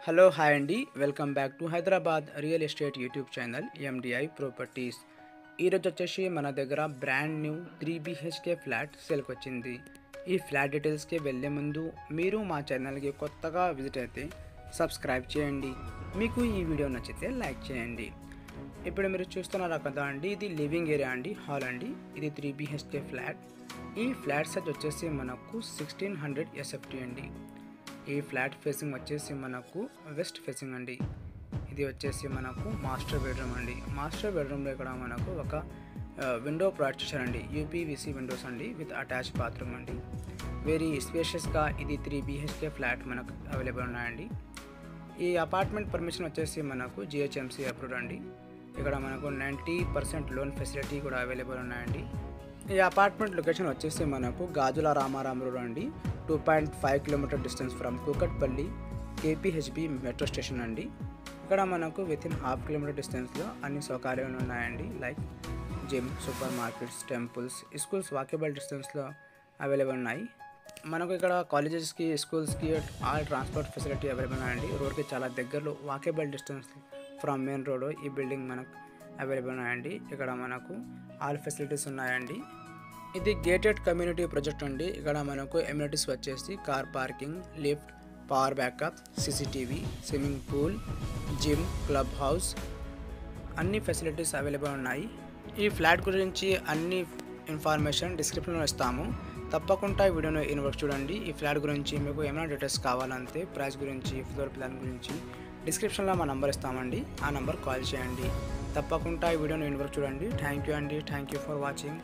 Hello hi అండి, welcome back to Hyderabad real estate YouTube channel MDI properties. ఈరోజు వచ్చేసి మన దగ్గర బ్రాండ్ న్యూ 3 BHK ఫ్లాట్ సేల్కి వచ్చింది. ఈ ఫ్లాట్ డీటెయిల్స్కి వెళ్ళే ముందు మీరు మా ఛానల్కి కొత్తగా విజిట్ అయితే సబ్స్క్రైబ్ చేయండి. మీకు ఈ వీడియో నచ్చితే లైక్ చేయండి. ఇప్పుడు మీరు చూస్తున్నారు కదా అండి, ఇది లివింగ్ ఏరియా అండి, హాల్ అండి. ఇది 3 BHK ఫ్లాట్. ఈ ఫ్లాట్ సైజ్ వచ్చేసి మనకు 1600 SFT అండి. ఈ ఫ్లాట్ ఫేసింగ్ వచ్చేసి మనకు వెస్ట్ ఫేసింగ్ అండి. ఇది వచ్చేసి మనకు మాస్టర్ బెడ్రూమ్ అండి. మాస్టర్ బెడ్రూమ్లో ఇక్కడ మనకు ఒక విండో ప్రొవైడ్ చేశారండి. UPVC విండోస్ అండి విత్ అటాచ్ బాత్రూమ్ అండి. వెరీ స్పేషియస్గా ఇది 3 BHK ఫ్లాట్ మనకు అవైలబుల్ ఉన్నాయండి. ఈ అపార్ట్మెంట్ పర్మిషన్ వచ్చేసి మనకు GHMC అప్రూవ్డ్ అండి. ఇక్కడ మనకు 90% లోన్ ఫెసిలిటీ కూడా అవైలబుల్ ఉన్నాయండి. ఈ అపార్ట్మెంట్ లొకేషన్ వచ్చేసి మనకు గాజుల రామారాం రోడ్ అండి. 2.5 km distance from Kukatpally KPHB metro station అండి. ఇక్కడ మనకు వితిన్ ½ km డిస్టెన్స్లో అన్ని సౌకర్యాలు ఉన్నాయండి. Like gym, super markets, temples, schools walkable డిస్టెన్స్లో అవైలబుల్ ఉన్నాయి. మనకు ఇక్కడ కాలేజెస్కి, స్కూల్స్కి ఆల్ ట్రాన్స్పోర్ట్ ఫెసిలిటీ అవైలబుల్ ఉన్నాయండి. రోడ్కి చాలా దగ్గరలో walkable distance from main road ఈ బిల్డింగ్ మనకు అవైలబుల్ ఉన్నాయండి. ఇక్కడ మనకు ఆల్ ఫెసిలిటీస్ ఉన్నాయండి. ఇది గేటెడ్ కమ్యూనిటీ ప్రాజెక్ట్ అండి. ఇక్కడ మనకు ఎమ్యూనిటీస్ వచ్చేసి car parking, lift, power backup, CCTV, swimming pool, gym, club house అన్ని ఫెసిలిటీస్ అవైలబుల్ ఉన్నాయి. ఈ ఫ్లాట్ గురించి అన్ని ఇన్ఫర్మేషన్ డిస్క్రిప్షన్లో ఇస్తాము. తప్పకుండా ఈ వీడియోను ఇన్వర్క్ చూడండి. ఈ ఫ్లాట్ గురించి మీకు ఏమైనా డీటెయిల్స్ కావాలంటే ప్రైస్ గురించి, ఫ్లోర్ ప్లాన్ గురించి డిస్క్రిప్షన్లో మా నంబర్ ఇస్తామండి. ఆ నంబర్ కాల్ చేయండి. తప్పకుండా ఈ వీడియోను ఇన్వర్క్ చూడండి. థ్యాంక్ యూ అండి. Thank you for watching.